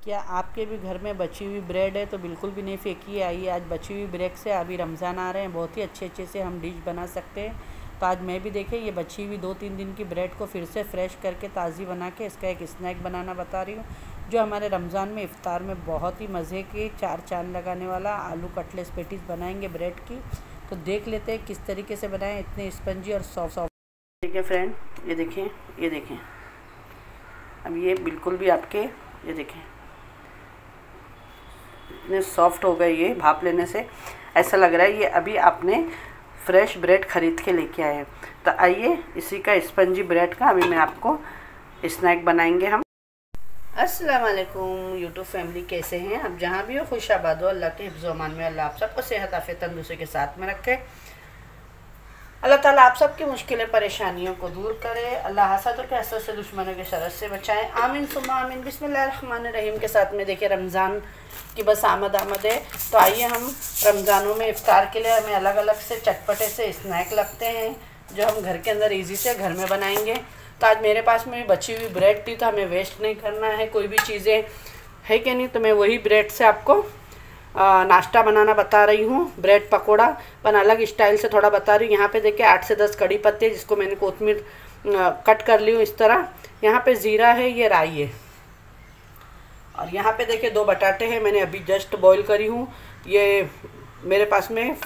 क्या आपके भी घर में बची हुई ब्रेड है तो बिल्कुल भी नहीं फेंकिए। आइए आज बची हुई ब्रेड से, अभी रमज़ान आ रहे हैं, बहुत ही अच्छे से हम डिश बना सकते हैं। तो आज मैं भी देखें ये बची हुई 2-3 दिन की ब्रेड को फिर से फ्रेश करके ताज़ी बना के इसका एक स्नैक बनाना बता रही हूँ, जो हमारे रमज़ान में इफ़्तार में बहुत ही मज़े की चार चांद लगाने वाला आलू कटलेट पेटीज़ बनाएंगे ब्रेड की। तो देख लेते हैं किस तरीके से बनाएं इतने स्पंजी और सॉफ्ट। ठीक है फ्रेंड, ये देखें अब ये बिल्कुल भी आपके, ये देखें इतने सॉफ्ट हो गए, ये भाप लेने से ऐसा लग रहा है ये अभी आपने फ्रेश ब्रेड ख़रीद के लेके आए हैं। तो आइए इसी का स्पंजी ब्रेड का अभी मैं आपको स्नैक बनाएंगे हम। अस्सलाम वालेकुम यूट्यूब फैमिली, कैसे हैं आप? जहाँ भी हो खुश आबाद हो, अल्लाह के हिफ्ज़ अमान में अल्लाह आप सबको सेहत आफियत तंदुरुस्ती के साथ में रखे। अल्लाह ताला आप सबकी मुश्किलें परेशानियों को दूर करे। अल्लाह हसद के असर से, दुश्मनों के शर से बचाएं। आमीन सुम्मा आमीन। बिस्मिल्लाहिर्रहमानिर्रहीम के साथ में देखिए रमज़ान की बस आमद है। तो आइए हम रमज़ानों में इफ़्तार के लिए हमें अलग अलग से चटपटे से स्नैक लगते हैं जो हम घर के अंदर ईज़ी से घर में बनाएंगे। तो आज मेरे पास में बची हुई ब्रेड थी, तो हमें वेस्ट नहीं करना है कोई भी चीज़ें, है कि नहीं। तो मैं वही ब्रेड से आपको नाश्ता बनाना बता रही हूँ, ब्रेड पकोड़ा, पर अलग स्टाइल से थोड़ा बता रही हूँ। यहाँ पे देखिए 8 से 10 कड़ी पत्ते, जिसको मैंने कोतमीर कट कर ली हूँ इस तरह। यहाँ पे ज़ीरा है, ये राई है, और यहाँ पे देखिए 2 बटाटे हैं, मैंने अभी जस्ट बॉईल करी हूँ। ये मेरे पास में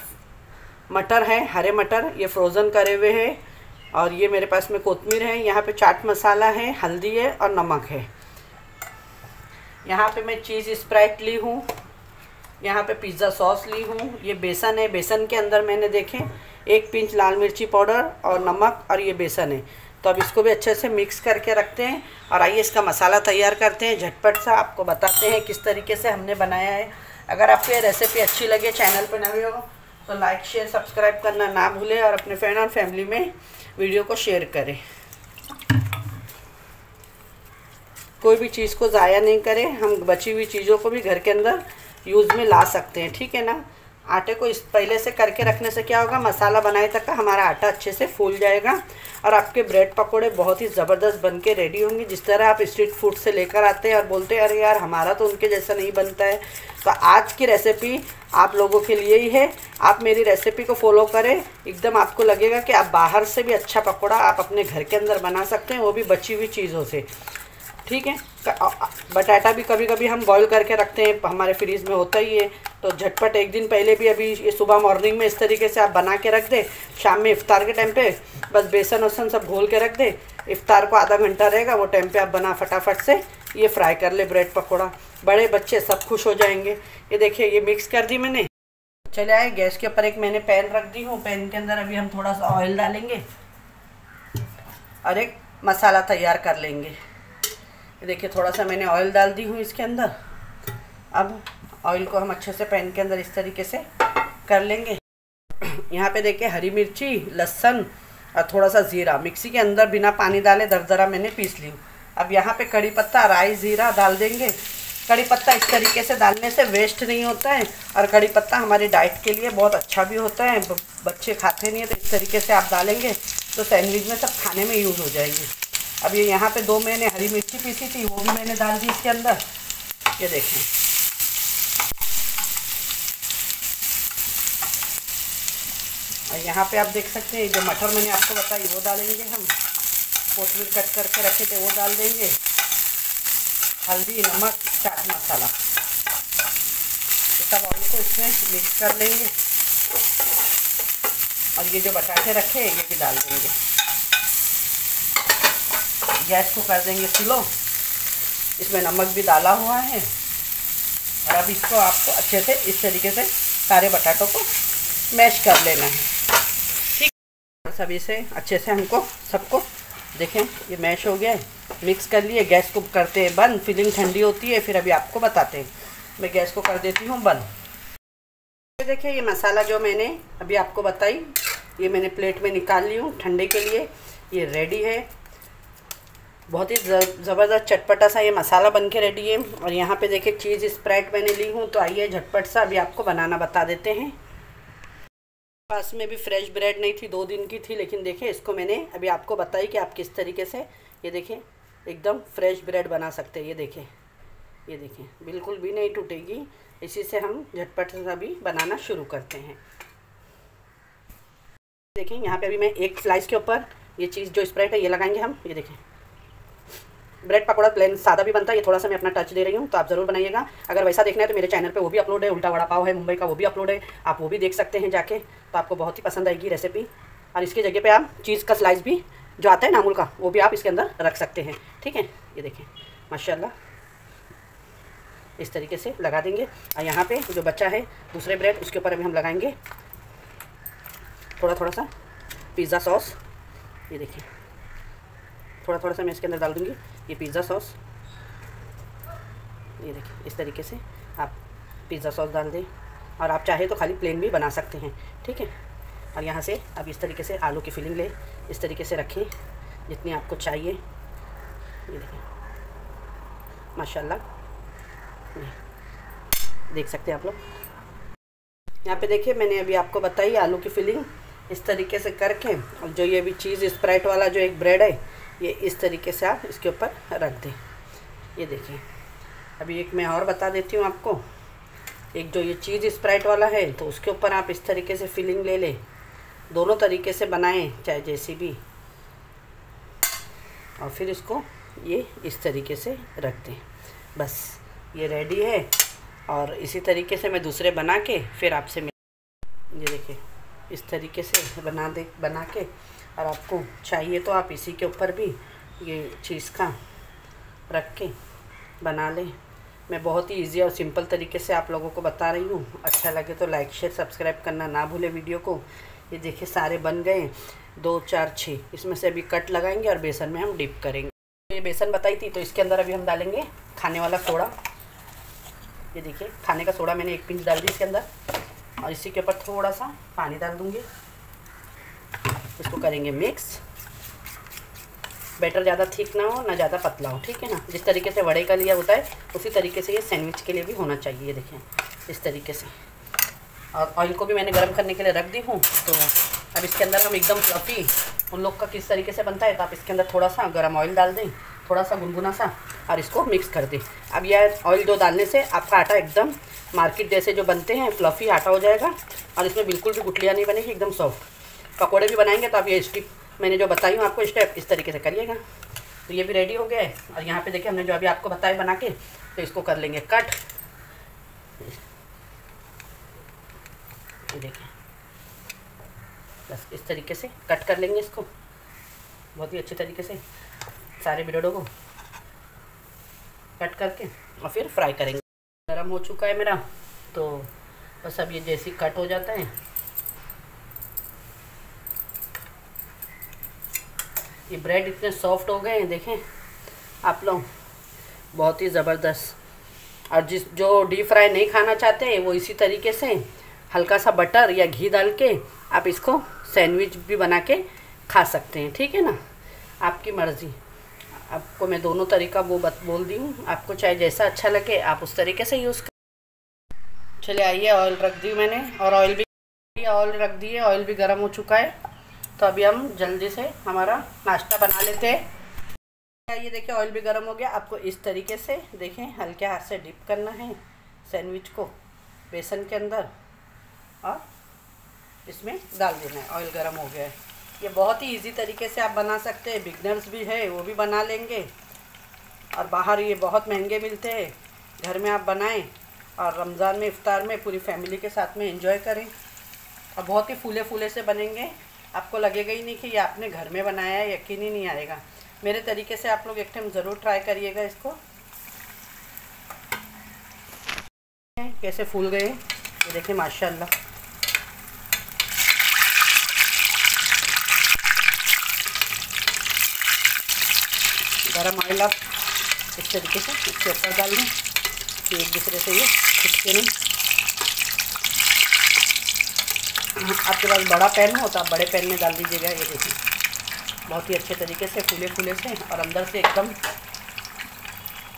मटर है, हरे मटर, ये फ्रोज़न करे हुए हैं, और ये मेरे पास में कोतमीर है। यहाँ पे चाट मसाला है, हल्दी है और नमक है। यहाँ पे मैं चीज़ स्प्राइट ली हूँ, यहाँ पे पिज़्ज़ा सॉस ली हूँ। ये बेसन है, बेसन के अंदर मैंने देखें 1 पिंच लाल मिर्ची पाउडर और नमक, और ये बेसन है। तो अब इसको भी अच्छे से मिक्स करके रखते हैं और आइए इसका मसाला तैयार करते हैं। झटपट सा आपको बताते हैं किस तरीके से हमने बनाया है। अगर आपको ये रेसिपी अच्छी लगे, चैनल पर नए हो तो लाइक शेयर सब्सक्राइब करना ना भूलें, और अपने फ्रेंड और फैमिली में वीडियो को शेयर करें। कोई भी चीज़ को ज़ाया नहीं करें, हम बची हुई चीज़ों को भी घर के अंदर यूज़ में ला सकते हैं, ठीक है ना। आटे को इस पहले से करके रखने से क्या होगा, मसाला बनाए तक का हमारा आटा अच्छे से फूल जाएगा और आपके ब्रेड पकोड़े बहुत ही ज़बरदस्त बन के रेडी होंगे। जिस तरह आप स्ट्रीट फूड से लेकर आते हैं और बोलते हैं अरे यार हमारा तो उनके जैसा नहीं बनता है, तो आज की रेसिपी आप लोगों के लिए ही है। आप मेरी रेसिपी को फॉलो करें, एकदम आपको लगेगा कि आप बाहर से भी अच्छा पकोड़ा आप अपने घर के अंदर बना सकते हैं, वो भी बची हुई चीज़ों से, ठीक है। बटाटा भी कभी कभी हम बॉईल करके रखते हैं, हमारे फ्रीज में होता ही है। तो झटपट एक दिन पहले भी, अभी ये सुबह मॉर्निंग में इस तरीके से आप बना के रख दें, शाम में इफ़्तार के टाइम पे बस बेसन वसन सब घोल के रख दें। इफ़्तार को आधा घंटा रहेगा, वो टाइम पे आप बना फटाफट से ये फ्राई कर ले ब्रेड पकौड़ा। बड़े बच्चे सब खुश हो जाएंगे। ये देखिए ये मिक्स कर दी मैंने। चले आए गैस के ऊपर एक मैंने पैन रख दी हूँ। पैन के अंदर अभी हम थोड़ा सा ऑयल डालेंगे और एक मसाला तैयार कर लेंगे। देखिए थोड़ा सा मैंने ऑयल डाल दी हूँ इसके अंदर। अब ऑयल को हम अच्छे से पैन के अंदर इस तरीके से कर लेंगे। यहाँ पे देखिए हरी मिर्ची, लहसुन और थोड़ा सा ज़ीरा मिक्सी के अंदर बिना पानी डाले दरदरा मैंने पीस ली हूँ। अब यहाँ पे कड़ी पत्ता, राई, ज़ीरा डाल देंगे। कड़ी पत्ता इस तरीके से डालने से वेस्ट नहीं होता है, और कड़ी पत्ता हमारी डाइट के लिए बहुत अच्छा भी होता है। बच्चे खाते नहीं है, तो इस तरीके से आप डालेंगे तो सैंडविच में सब खाने में यूज़ हो जाएगी। अब ये यहाँ पे 2 मैंने हरी मिर्ची पीसी थी, वो भी मैंने डाल दी इसके अंदर। ये देखें, और यहाँ पे आप देख सकते हैं जो मटर मैंने आपको बताई वो डालेंगे हम। कोतमीर कट करके रखे थे वो डाल देंगे। हल्दी, नमक, चाट मसाला, सब ऑयल को इसमें मिक्स कर लेंगे। और ये जो बटाटे रखे ये भी डाल देंगे। गैस को कर देंगे स्लो। इसमें नमक भी डाला हुआ है, और अब इसको आपको अच्छे से इस तरीके से सारे बटाटों को मैश कर लेना है, ठीक। सभी से अच्छे से हमको सबको देखें ये मैश हो गया है, मिक्स कर लिए। गैस को करते हैं बंद, फिलिंग ठंडी होती है फिर अभी आपको बताते हैं। मैं गैस को कर देती हूँ बंद। देखिए ये मसाला जो मैंने अभी आपको बताई, ये मैंने प्लेट में निकाल ली हूँ ठंडे के लिए। ये रेडी है, बहुत ही ज़बरदस्त चटपटा सा ये मसाला बन के रेडी है। और यहाँ पे देखिए चीज़ स्प्राइट मैंने ली हूँ। तो आइए झटपट सा अभी आपको बनाना बता देते हैं। पास में भी फ्रेश ब्रेड नहीं थी, 2 दिन की थी, लेकिन देखिए इसको मैंने अभी आपको बताई कि आप किस तरीके से, ये देखिए एकदम फ्रेश ब्रेड बना सकते हैं। ये देखिए ये देखें बिल्कुल भी नहीं टूटेगी। इसी से हम झटपट से अभी बनाना शुरू करते हैं। देखें यहाँ पे अभी मैं एक स्लाइस के ऊपर ये चीज़ जो स्प्रेड है ये लगाएंगे हम। ये देखें ब्रेड पकौड़ा प्लेन सादा भी बनता है, ये थोड़ा सा मैं अपना टच दे रही हूँ, तो आप ज़रूर बनाइएगा। अगर वैसा देखना है तो मेरे चैनल पे वो भी अपलोड है, उल्टा वड़ा पाव है मुंबई का, वो भी अपलोड है, आप वो भी देख सकते हैं जाके, तो आपको बहुत ही पसंद आएगी रेसिपी। और इसकी जगह पे आप चीज़ का स्लाइस भी जो आता है ना अमूल का, वो भी आप इसके अंदर रख सकते हैं। ठीक है, ये देखें माशाल्लाह इस तरीके से लगा देंगे। और यहाँ पे जो बचा है दूसरे ब्रेड, उसके ऊपर अभी हम लगाएंगे थोड़ा थोड़ा सा पिज़्ज़ा सॉस। ये देखिए थोड़ा थोड़ा सा मैं इसके अंदर डाल दूँगी ये पिज़्ज़ा सॉस। ये देखिए इस तरीके से आप पिज़्ज़ा सॉस डाल दें, और आप चाहे तो खाली प्लेन भी बना सकते हैं। ठीक है, और यहाँ से अब इस तरीके से आलू की फिलिंग ले, इस तरीके से रखें जितनी आपको चाहिए। ये देखिए माशाल्लाह देख सकते हैं आप लोग। यहाँ पे देखिए मैंने अभी आपको बताई आलू की फिलिंग इस तरीके से करके, और जो ये भी चीज़ स्प्राइट वाला जो एक ब्रेड है ये इस तरीके से आप इसके ऊपर रख दें। ये देखिए अभी एक मैं और बता देती हूँ आपको। एक जो ये चीज़ स्प्राइट वाला है तो उसके ऊपर आप इस तरीके से फिलिंग ले लें, दोनों तरीके से बनाएं चाहे जैसी भी, और फिर इसको ये इस तरीके से रख दें। बस ये रेडी है। और इसी तरीके से मैं दूसरे बना के फिर आपसे ये देखिए इस तरीके से बना के, और आपको चाहिए तो आप इसी के ऊपर भी ये चीज़ का रख के बना लें। मैं बहुत ही इजी और सिंपल तरीके से आप लोगों को बता रही हूँ। अच्छा लगे तो लाइक शेयर सब्सक्राइब करना ना भूले वीडियो को। ये देखिए सारे बन गए 2 4 6। इसमें से अभी कट लगाएंगे और बेसन में हम डिप करेंगे। ये बेसन बताई थी, तो इसके अंदर अभी हम डालेंगे खाने वाला सोडा। ये देखिए खाने का सोडा मैंने 1 पिंच डाल दी इसके अंदर, और इसी के ऊपर थोड़ा सा पानी डाल दूँगी। इसको करेंगे मिक्स। बैटर ज़्यादा थिक ना हो ना ज़्यादा पतला हो, ठीक है ना। जिस तरीके से वड़े का लिया होता है उसी तरीके से ये सैंडविच के लिए भी होना चाहिए। ये देखें इस तरीके से। और ऑयल को भी मैंने गर्म करने के लिए रख दी हूँ। तो अब इसके अंदर हम एकदम फ्लफ़ी, उन लोग का किस तरीके से बनता है, तो आप इसके अंदर थोड़ा सा गर्म ऑयल डाल दें, थोड़ा सा गुनगुना सा, और इसको मिक्स कर दें। अब यह ऑयल 2 डालने से आपका आटा एकदम मार्केट जैसे जो बनते हैं फ्लफ़ी आटा हो जाएगा, और इसमें बिल्कुल भी गुठलियाँ नहीं बनेगी, एकदम सॉफ्ट। पकौड़े भी बनाएंगे तो आप ये स्टिप मैंने जो बताई हूँ आपको स्टेप इस तरीके से करिएगा। तो ये भी रेडी हो गया है। और यहाँ पे देखिए हमने जो अभी आपको बताया बना के, तो इसको कर लेंगे कट। ये देखिए बस इस तरीके से कट कर लेंगे इसको बहुत ही अच्छे तरीके से, सारे ब्रेडों को कट करके और फिर फ्राई करेंगे। गरम हो चुका है मेरा, तो बस अब ये जैसे कट हो जाता है, ये ब्रेड इतने सॉफ्ट हो गए हैं देखें आप लोग, बहुत ही ज़बरदस्त। और जो डीप फ्राई नहीं खाना चाहते हैं वो इसी तरीके से हल्का सा बटर या घी डाल के आप इसको सैंडविच भी बना के खा सकते हैं। ठीक है ना, आपकी मर्ज़ी। आपको मैं दोनों तरीका वो बोल दी हूँ, आपको चाहे जैसा अच्छा लगे आप उस तरीके से यूज़ कर। चलिए आइए, ऑयल रख दी मैंने, और ऑयल रख दिए, ऑयल भी गर्म हो चुका है। तो अभी हम जल्दी से हमारा नाश्ता बना लेते हैं। ये देखिए ऑयल भी गर्म हो गया। आपको इस तरीके से देखें हल्के हाथ से डिप करना है सैंडविच को बेसन के अंदर, और इसमें डाल देना है। ऑयल गर्म हो गया है। ये बहुत ही इजी तरीके से आप बना सकते हैं, बिगनर्स भी है वो भी बना लेंगे, और बाहर ये बहुत महंगे मिलते हैं। घर में आप बनाएं और रमज़ान में इफ्तार में पूरी फैमिली के साथ में एंजॉय करें, और बहुत ही फूले फूले से बनेंगे। आपको लगेगा ही नहीं कि ये आपने घर में बनाया है, यकीन ही नहीं आएगा। मेरे तरीके से आप लोग एक टाइम ज़रूर ट्राई करिएगा इसको। कैसे फूल गए ये देखें माशाल्लाह। गरम ऑयल आप इस तरीके से इसके ऊपर डाल दें कि एक दूसरे से ये चिपके नहीं। आपके पास बड़ा पैन हो तो आप बड़े पैन में डाल दीजिएगा। ये देखिए बहुत ही अच्छे तरीके से फूले फूले से, और अंदर से एकदम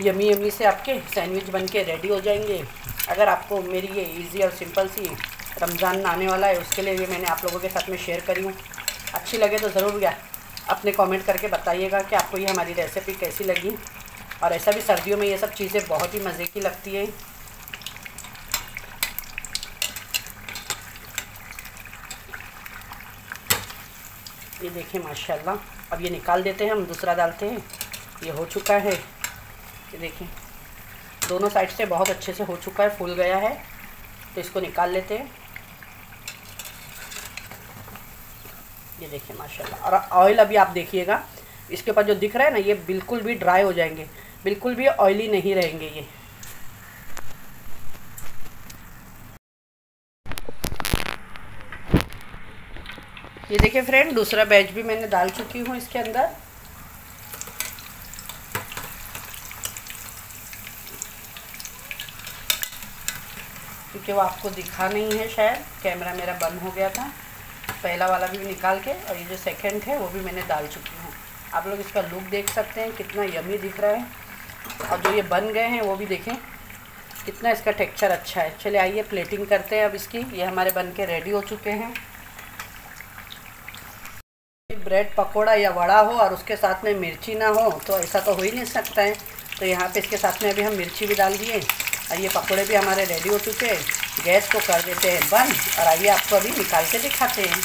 यमी यमी से आपके सैंडविच बन के रेडी हो जाएंगे। अगर आपको मेरी ये इजी और सिंपल सी रमज़ान आने वाला है उसके लिए भी मैंने आप लोगों के साथ में शेयर करी हूँ। अच्छी लगे तो ज़रूर अपने कमेंट करके बताइएगा कि आपको ये हमारी रेसिपी कैसी लगी। और ऐसा भी सर्दियों में ये सब चीज़ें बहुत ही मज़े की लगती है। ये देखिए माशाल्लाह। अब ये निकाल देते हैं, हम दूसरा डालते हैं। ये हो चुका है, ये देखिए दोनों साइड से बहुत अच्छे से हो चुका है, फूल गया है। तो इसको निकाल लेते हैं। ये देखिए माशाल्लाह। और ऑयल अभी आप देखिएगा, इसके ऊपर जो दिख रहा है ना, ये बिल्कुल भी ड्राई हो जाएंगे, बिल्कुल भी ऑयली नहीं रहेंगे ये देखिए फ्रेंड, दूसरा बैच भी मैंने डाल चुकी हूँ इसके अंदर। क्योंकि वो आपको दिखा नहीं है, शायद कैमरा मेरा बंद हो गया था। पहला वाला भी निकाल के, और ये जो सेकंड है वो भी मैंने डाल चुकी हूँ। आप लोग इसका लुक देख सकते हैं, कितना यमी दिख रहा है। और जो ये बन गए हैं वो भी देखें कितना इसका टेक्सचर अच्छा है। चलिए आइए प्लेटिंग करते हैं अब इसकी। ये हमारे बन के रेडी हो चुके हैं। ब्रेड पकोड़ा या वड़ा हो और उसके साथ में मिर्ची ना हो तो ऐसा तो हो ही नहीं सकता है। तो यहाँ पे इसके साथ में अभी हम मिर्ची भी डाल दिए, और ये पकोड़े भी हमारे रेडी हो चुके हैं। गैस को कर देते हैं बंद, और आइए आपको अभी निकाल के दिखाते हैं।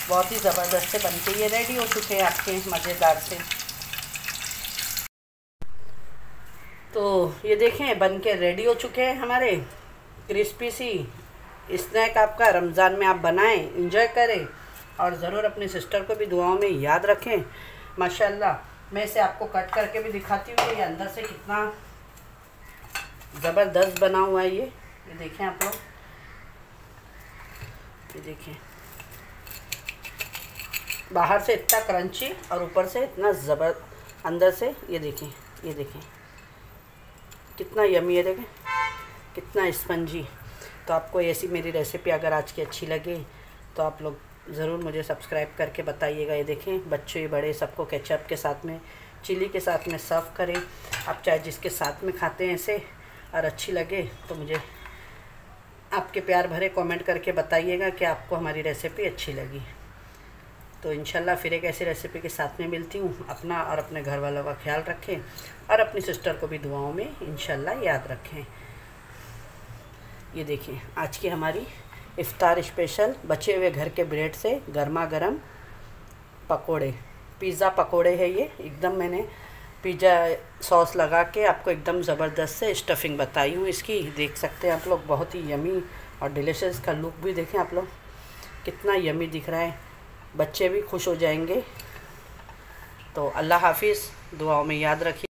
बहुत ही ज़बरदस्त से बनके ये रेडी हो चुके हैं आपके, मज़ेदार से। तो ये देखें बन के रेडी हो चुके हैं हमारे क्रिस्पी सी स्नैक। आपका रमज़ान में आप बनाएं, इंजॉय करें, और ज़रूर अपनी सिस्टर को भी दुआओं में याद रखें। माशाल्लाह मैं इसे आपको कट करके भी दिखाती हूँ कि ये अंदर से कितना ज़बरदस्त बना हुआ है। ये देखें आप लोग, ये देखें बाहर से इतना क्रंची और ऊपर से इतना अंदर से ये देखें कितना यमी है, देखें कितना स्पंजी। तो आपको ऐसी मेरी रेसिपी अगर आज की अच्छी लगे तो आप लोग ज़रूर मुझे सब्सक्राइब करके बताइएगा। ये देखें बच्चे बड़े सबको केचप के साथ में, चिली के साथ में सर्व करें। आप चाहे जिसके साथ में खाते हैं ऐसे, और अच्छी लगे तो मुझे आपके प्यार भरे कमेंट करके बताइएगा कि आपको हमारी रेसिपी अच्छी लगी। तो इंशाल्लाह फिर एक ऐसी रेसिपी के साथ में मिलती हूँ। अपना और अपने घर वालों का ख्याल रखें, और अपनी सिस्टर को भी दुआओं में इंशाल्लाह याद रखें। ये देखिए आज की हमारी इफ्तार स्पेशल बचे हुए घर के ब्रेड से गर्मा गर्म पकोड़े, पिज़्ज़ा पकोड़े है ये। एकदम मैंने पिज़्ज़ा सॉस लगा के आपको एकदम ज़बरदस्त से स्टफिंग बताई हूँ इसकी। देख सकते हैं आप लोग, बहुत ही यमी और डिलीशियस का लुक भी देखें आप लोग, कितना यमी दिख रहा है। बच्चे भी खुश हो जाएंगे। तो अल्लाह हाफिज़, दुआओं में याद रखिए।